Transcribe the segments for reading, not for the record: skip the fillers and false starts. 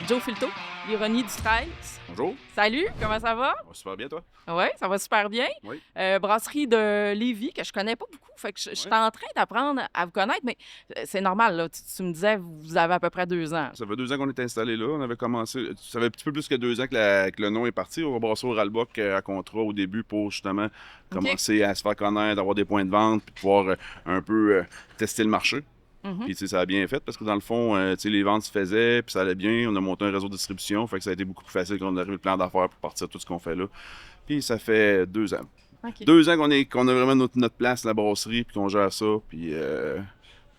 Joe Filto, l'ironie du 13. Bonjour. Salut, comment ça va? Ça va super bien, toi? Oui, ça va super bien. Oui. Brasserie de Lévis, que je connais pas beaucoup. Fait que je suis en train d'apprendre à vous connaître, mais c'est normal, là. Tu me disais, vous avez à peu près 2 ans. Ça fait 2 ans qu'on est installé là. On avait commencé. Ça fait un petit peu plus que 2 ans que le nom est parti. On va brasser au Ralbock à contrat au début pour justement commencer à se faire connaître, avoir des points de vente, puis pouvoir un peu tester le marché. Puis, tu sais, ça a bien fait parce que dans le fond, tu sais, les ventes se faisaient, puis ça allait bien. On a monté un réseau de distribution, fait que ça a été beaucoup plus facile quand on a arrivé le plan d'affaires pour partir tout ce qu'on fait là. Puis, ça fait 2 ans. OK. 2 ans qu'on a vraiment notre place, la brasserie, puis qu'on gère ça, puis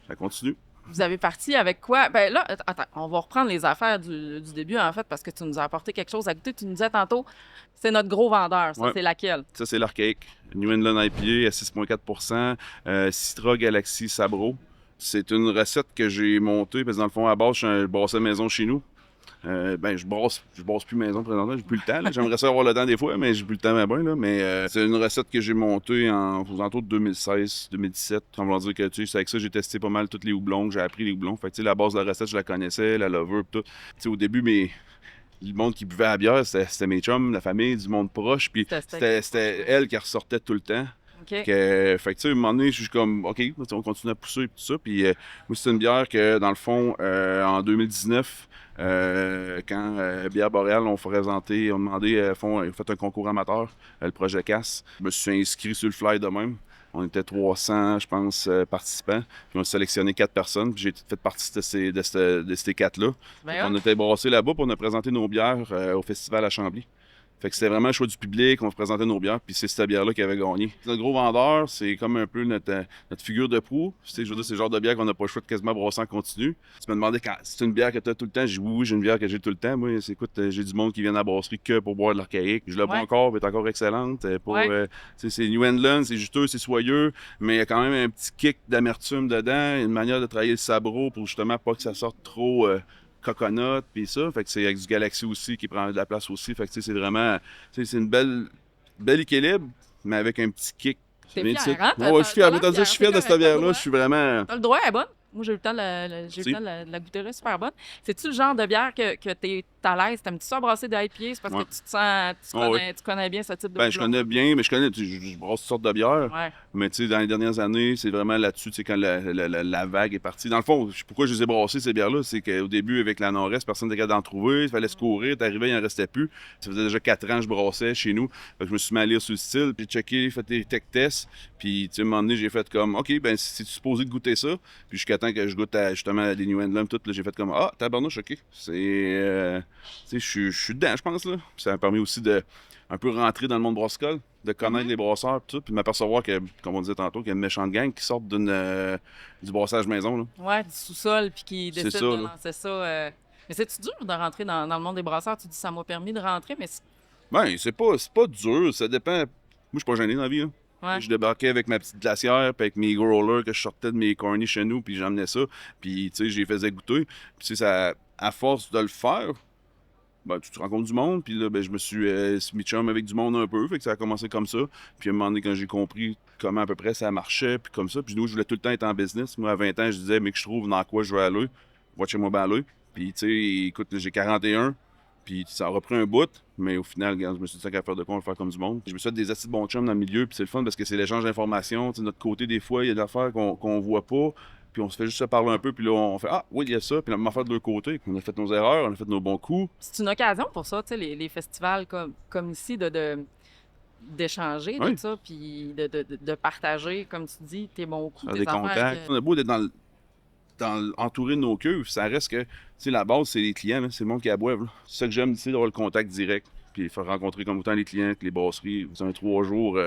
ça continue. Vous avez parti avec quoi? Ben là, attends, on va reprendre les affaires du début, en fait, parce que tu nous as apporté quelque chose à goûter. Tu nous disais tantôt, c'est notre gros vendeur. Ça, Ouais. c'est laquelle? Ça, c'est l'Archaïque. New England IPA à 6,4 Citra Galaxy Sabro. C'est une recette que j'ai montée parce que dans le fond, à la base, je brassais maison chez nous. Je brasse plus maison présentement, j'ai plus le temps. Là. J'aimerais ça avoir le temps des fois, mais j'ai plus le temps bien. Là. Mais c'est une recette que j'ai montée aux alentours de 2016-2017. En voulant dire que tu sais, c'est avec ça j'ai testé pas mal tous les houblons, j'ai appris les houblons. Fait que tu sais, la base de la recette, je la connaissais, la levure, tout. Tu sais, au début, le monde qui buvait à la bière, c'était mes chums, la famille, du monde proche. Puis c'était elle qui ressortait tout le temps. OK. Fait que, tu sais, à un moment donné, je suis comme, OK, on continue à pousser et tout ça. Puis, moi, c'est une bière que, dans le fond, en 2019, quand Bière Boréal ont présenté, ont demandé, ils ont fait un concours amateur, le projet CAS. Je me suis inscrit sur le fly de même. On était 300, je pense, participants. Puis on a sélectionné 4 personnes. Puis j'ai fait partie de ces 4-là. On était brassés là-bas, puis on a présenté nos bières au festival à Chambly. Fait que c'était vraiment le choix du public, on se présentait nos bières, puis c'est cette bière-là qui avait gagné. Notre gros vendeur, c'est comme un peu notre figure de proue. Je veux dire, c'est le genre de bière qu'on n'a pas le choix de quasiment brasser en continu. Tu me demandais quand c'est une bière que tu as tout le temps. J'ai dit oui, j'ai une bière que j'ai tout le temps. Moi, écoute, j'ai du monde qui vient à la brasserie que pour boire de l'Archaïque. Je la bois encore, elle est encore excellente. C'est New England, c'est juteux, c'est soyeux, mais il y a quand même un petit kick d'amertume dedans, une manière de travailler le sabro pour justement pas que ça sorte trop. Coconut, puis ça. Fait que c'est avec du Galaxy aussi qui prend de la place aussi. Fait que c'est vraiment. C'est une belle équilibre, mais avec un petit kick. T'es fier, hein? Ouais, je suis fier. Je suis fier de cette bière-là. Je suis vraiment. T'as le droit, elle est bonne. Moi, j'ai eu le temps de la goûter, elle est super bonne. C'est-tu le genre de bière que t'es à l'aise? T'aimes-tu ça brasser de IPA? C'est parce que tu te sens, tu connais bien ce type de je connais bien, mais je brasse toutes sortes de bières. Ouais. Mais tu sais, dans les dernières années, c'est vraiment là-dessus, tu sais, quand la vague est partie. Dans le fond, pourquoi je les ai brassées, ces bières-là, c'est qu'au début, avec la Nord-Est, personne n'était capable d'en trouver. Il fallait se courir, t'arrivais, il n'en restait plus. Ça faisait déjà 4 ans que je brassais chez nous. Fait que je me suis mis à lire sur le style, puis checké, fait des tech tests. Puis, tu sais, à un moment donné, j'ai fait comme, OK, ben, si tu es supposé de goûter ça, puis jusqu'à temps que je goûte justement à des New England, tout, là, j'ai fait comme, tabarnouche, OK. C'est. Tu sais, je suis dedans, je pense, là. Puis ça m'a permis aussi de un peu rentrer dans le monde brassicole, de connaître les brasseurs, puis tout, puis de m'apercevoir que, comme on disait tantôt, qu'il y a une méchante gang qui sort du brassage maison, là. Ouais, du sous-sol, puis qui décide ça, de là. lancer ça. Mais c'est-tu dur de rentrer dans le monde des brasseurs? Tu dis, ça m'a permis de rentrer, mais Ben, c'est pas dur, ça dépend. Moi, je suis pas gêné dans la vie, là. ouais. Je débarquais avec ma petite glacière, puis avec mes growlers que je sortais de mes cornies chez nous, puis j'emmenais ça, puis tu sais, je les faisais goûter. Puis tu sais, ça, à force de le faire, ben, tu te rencontres du monde, puis là, ben, je me suis mis chum avec du monde un peu, fait que ça a commencé comme ça. Puis à un moment donné, quand j'ai compris comment à peu près ça marchait, puis comme ça, puis nous, je voulais tout le temps être en business. Moi, à 20 ans, je disais, mais que je trouve dans quoi je veux aller, va chez moi ben aller. Puis tu sais, écoute, j'ai 41, puis ça a repris un bout, mais au final, regarde, je me suis dit, ça qu'à faire de quoi, on va le faire comme du monde. Je me suis fait des assis de bons chums dans le milieu, puis c'est le fun parce que c'est l'échange d'informations. Tu sais, de notre côté, des fois, il y a des affaires qu'on voit pas, puis on se fait juste se parler un peu, puis là, on fait, oui, il y a ça, puis là, on va faire de l'autre côté. On a fait nos erreurs, on a fait nos bons coups. C'est une occasion pour ça, tu sais, les festivals comme ici, d'échanger de ça, puis de partager, comme tu dis, tes bons coups, Faire tes des affaires. contacts. On a beau d'être entouré de nos cuves, ça reste que, tu sais, la base, c'est les clients, là, c'est le monde qui aboive. Là. C'est ça que j'aime, c'est d'avoir le contact direct, puis faire rencontrer comme autant les clients que les brasseries. C'est un 3 jours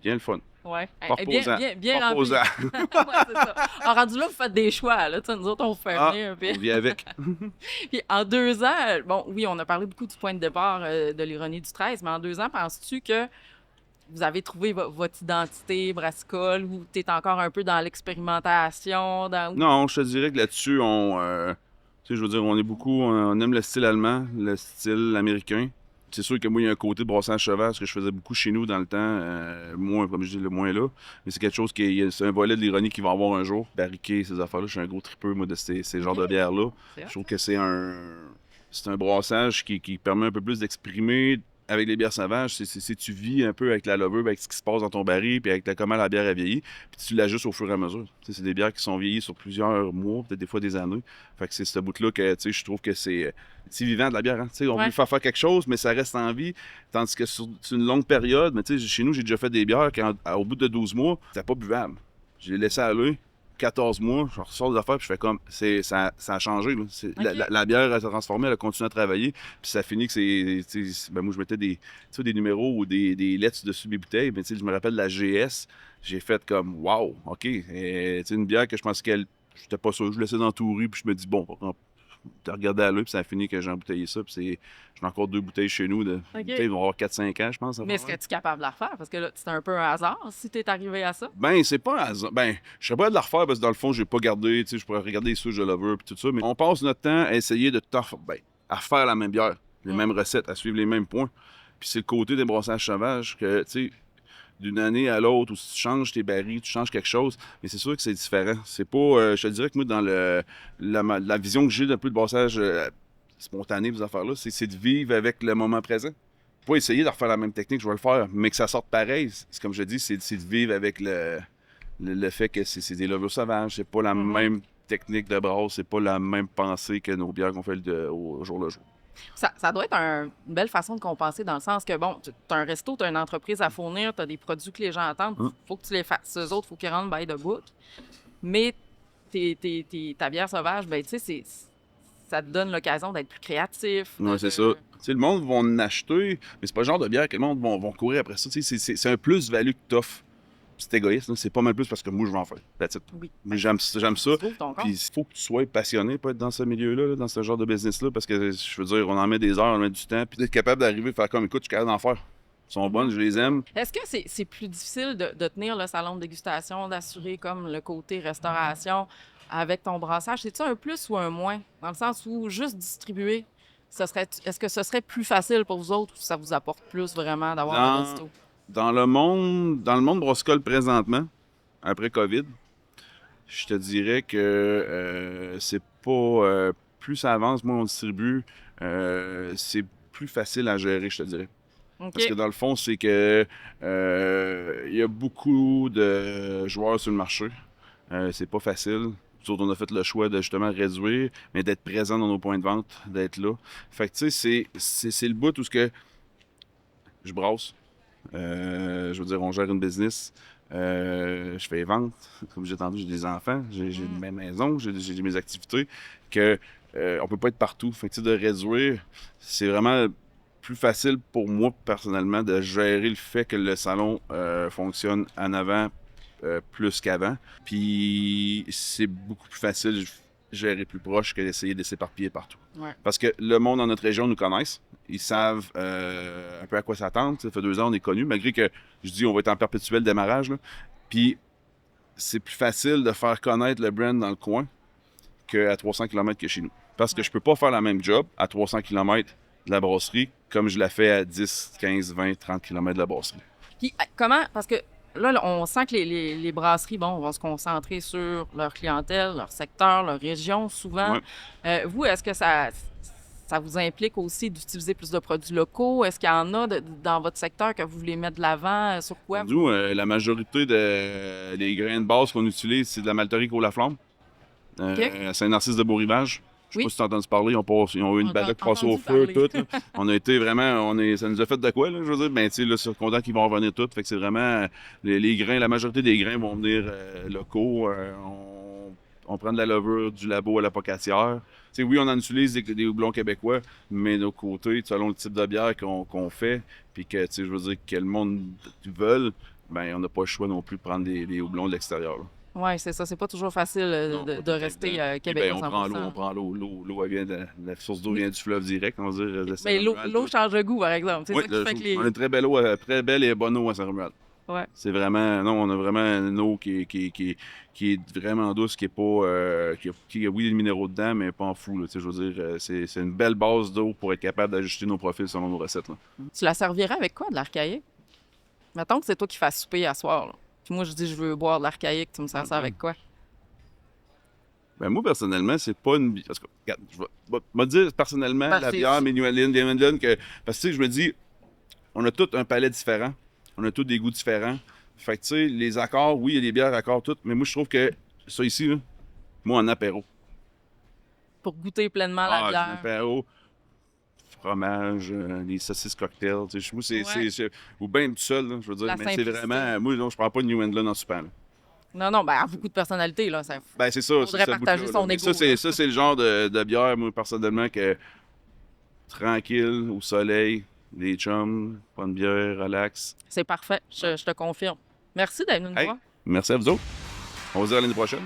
bien le fun. Ouais. Pas reposant. Bien Pas rempli. reposant. Ouais, c'est ça. Alors, rendu là, vous faites des choix, là. Tu sais, nous autres, on vous fait venir un peu. On vit avec. Puis en 2 ans, bon, oui, on a parlé beaucoup du point de départ de l'ironie du 13, mais en 2 ans, penses-tu que vous avez trouvé votre identité brassicole ou tu es encore un peu dans l'expérimentation? Non, je te dirais que là-dessus, tu sais, je veux dire, on est beaucoup, on aime le style allemand, le style américain. C'est sûr que moi, il y a un côté de brassage cheval, ce que je faisais beaucoup chez nous dans le temps, moins, comme je dis, le moins là. Mais c'est quelque chose c'est un volet de l'ironie qui va avoir un jour. Barriquer, ces affaires-là, je suis un gros tripeux, moi, de ces genres de bières-là. Je trouve que c'est c'est un brassage qui permet un peu plus d'exprimer avec les bières sauvages. Tu vis un peu avec la levure, avec ce qui se passe dans ton baril, puis avec comment la bière a vieilli, puis tu l'ajustes au fur et à mesure. C'est des bières qui sont vieillies sur plusieurs mois, peut-être des fois des années. Fait que c'est ce bout-là que je trouve que c'est vivant de la bière. Hein? On veut faire quelque chose, mais ça reste en vie. Tandis que sur une longue période, mais chez nous, j'ai déjà fait des bières qui, au bout de 12 mois, c'était pas buvable. Je l'ai laissé aller. 14 mois, je ressors des affaires, puis je fais comme, ça a changé. La bière, elle s'est transformée, elle a continué à travailler, puis ça finit que moi, je mettais des numéros ou des lettres dessus mes bouteilles, mais je me rappelle de la GS, j'ai fait comme, wow, OK. Une bière que je pensais qu'elle, j'étais pas sûr, je laissais d'entourer, puis je me dis, bon, t'as regardé à l'œil, puis ça a fini que j'ai embouteillé ça, puis j'en ai encore 2 bouteilles chez nous, bouteilles vont avoir 4-5 ans, je pense. Mais est-ce que tu es capable de la refaire? Parce que là, c'est un peu un hasard si tu es arrivé à ça. Ben, c'est pas un hasard. Ben, je serais pas de la refaire parce que dans le fond, j'ai pas gardé, je pourrais regarder les souches de lover puis tout ça, mais on passe notre temps à essayer à faire la même bière, les mêmes recettes, à suivre les mêmes points. Puis c'est le côté des brassages sauvages que, d'une année à l'autre, où tu changes tes barils, tu changes quelque chose, mais c'est sûr que c'est différent. C'est pas, je te dirais que moi, dans la vision que j'ai d'un peu de brassage spontané, ces affaires-là, c'est de vivre avec le moment présent. Pas essayer de refaire la même technique, je vais le faire, mais que ça sorte pareil. C'est comme je dis, c'est de vivre avec le fait que c'est des levures sauvages, c'est pas la même technique de brasse, c'est pas la même pensée que nos bières qu'on fait au jour le jour. Ça doit être une belle façon de compenser dans le sens que, bon, tu as un resto, tu as une entreprise à fournir, tu as des produits que les gens attendent, faut que tu les fasses. Eux autres, il faut qu'ils rentrent by the book. Mais ta bière sauvage, ben, tu sais, ça te donne l'occasion d'être plus créatif. Oui, c'est ça. Le monde va en acheter, mais c'est pas le genre de bière que le monde va courir après ça. C'est un plus-value que t'offres. C'est égoïste, c'est pas mal plus parce que moi, je vais en faire. That's it. Oui. Mais j'aime ça. Puis il faut que tu sois passionné pour être dans ce milieu-là, dans ce genre de business-là, parce que, je veux dire, on en met des heures, on met du temps, puis d'être capable d'arriver à faire comme, écoute, je suis capable d'en faire. Ils sont bonnes, je les aime. Est-ce que c'est plus difficile de tenir le salon de dégustation, d'assurer comme le côté restauration avec ton brassage? C'est-tu un plus ou un moins? Dans le sens où juste distribuer, est-ce que ce serait plus facile pour vous autres ou ça vous apporte plus vraiment d'avoir un resto? Dans le monde brassicole présentement, après COVID, je te dirais que c'est pas... plus ça avance, moins on distribue, c'est plus facile à gérer, je te dirais. Okay. Parce que dans le fond, c'est que il y a beaucoup de joueurs sur le marché. C'est pas facile. Nous autres, on a fait le choix de justement réduire, mais d'être présent dans nos points de vente, d'être là. Fait que tu sais, c'est le bout où ce que je brasse. Je veux dire, on gère une business. Je fais les ventes. Comme j'ai entendu, j'ai des enfants, j'ai ma maison, j'ai mes activités. Que on peut pas être partout. Fait que de réduire, c'est vraiment plus facile pour moi personnellement de gérer le fait que le salon fonctionne en avant plus qu'avant. Puis c'est beaucoup plus facile de gérer plus proche que d'essayer de s'éparpiller partout. Ouais. Parce que le monde dans notre région nous connaisse. Ils savent un peu à quoi s'attendre. Ça fait 2 ans, on est connus, malgré que je dis on va être en perpétuel démarrage. Là. Puis c'est plus facile de faire connaître le brand dans le coin qu'à 300 km que chez nous. Parce que je peux pas faire la même job à 300 km de la brasserie comme je la fais à 10, 15, 20, 30 km de la brasserie. Puis comment, parce que là, on sent que les brasseries, bon, vont se concentrer sur leur clientèle, leur secteur, leur région, souvent. Ouais. Vous, est-ce que ça vous implique aussi d'utiliser plus de produits locaux? Est-ce qu'il y en a dans votre secteur que vous voulez mettre de l'avant? Sur quoi? Nous, la majorité des grains de base qu'on utilise, c'est de la malterie Côte-Laflamme. Okay. À Saint-Narcisse de Beau-Rivage. Je sais pas si tu as entendu parler, ils ont eu une balade passée au feu, tout. On a été vraiment, ça nous a fait de quoi, là, je veux dire. Ben, tu sais, là, c'est content qu'ils vont revenir tous. Fait que c'est vraiment, les grains, la majorité des grains vont venir locaux. On prend de la levure du labo à la pocatière. Tu sais, oui, on en utilise des houblons québécois, mais de l'autre côté, selon le type de bière qu'on fait, puis que, tu sais, je veux dire, que le monde veut, ben, on n'a pas le choix non plus de prendre des houblons de l'extérieur. Oui, c'est ça. C'est pas toujours facile de rester québécois. Ben, on prend l'eau. L'eau, elle vient la source d'eau vient du fleuve direct, on va dire. Mais l'eau change de goût, par exemple. C'est ça qui fait que les... On a une très belle eau, très belle et bonne eau à Saint-Romuald. Ouais. C'est vraiment... Non, on a vraiment une eau qui est vraiment douce, qui est pas... qui a, oui, des minéraux dedans, mais pas en fou. Là, je veux dire, c'est une belle base d'eau pour être capable d'ajuster nos profils selon nos recettes. Là. Tu la servirais avec quoi, de l'archaïque? Mettons que c'est toi qui fasses souper à soir, là. Puis moi, je dis, je veux boire de l'archaïque, tu me sers ça avec quoi? Ben moi, personnellement, c'est pas une bière. Parce que, regarde, me dire personnellement, Ben, la bière, New England, que. Parce que, tu sais, je me dis, on a tous un palais différent. On a tous des goûts différents. Fait que, tu sais, les accords, oui, il y a des bières accords, toutes. Mais moi, je trouve que ça ici, là, moi, en apéro. Pour goûter pleinement la Ah, j'ai un bière. apéro, fromage, les saucisses cocktails. Tu sais, moi, Ouais. ou bien tout seul, là, je veux dire. La Mais c'est simplicité. vraiment. Moi, non, je prends pas de New England en soupant, là. Non, non, ben, elle a beaucoup de personnalité, là. Ça Ben, c'est ça, c'est faudrait ce bout-là, partager là. son Mais ego, ça, là. c'est le genre de bière, moi, personnellement, que tranquille, au soleil, des chums, prendre une bière, relax. C'est parfait, je te confirme. Merci d'être venu nous Hey, voir. merci à vous autres. On va se dire à l'année prochaine.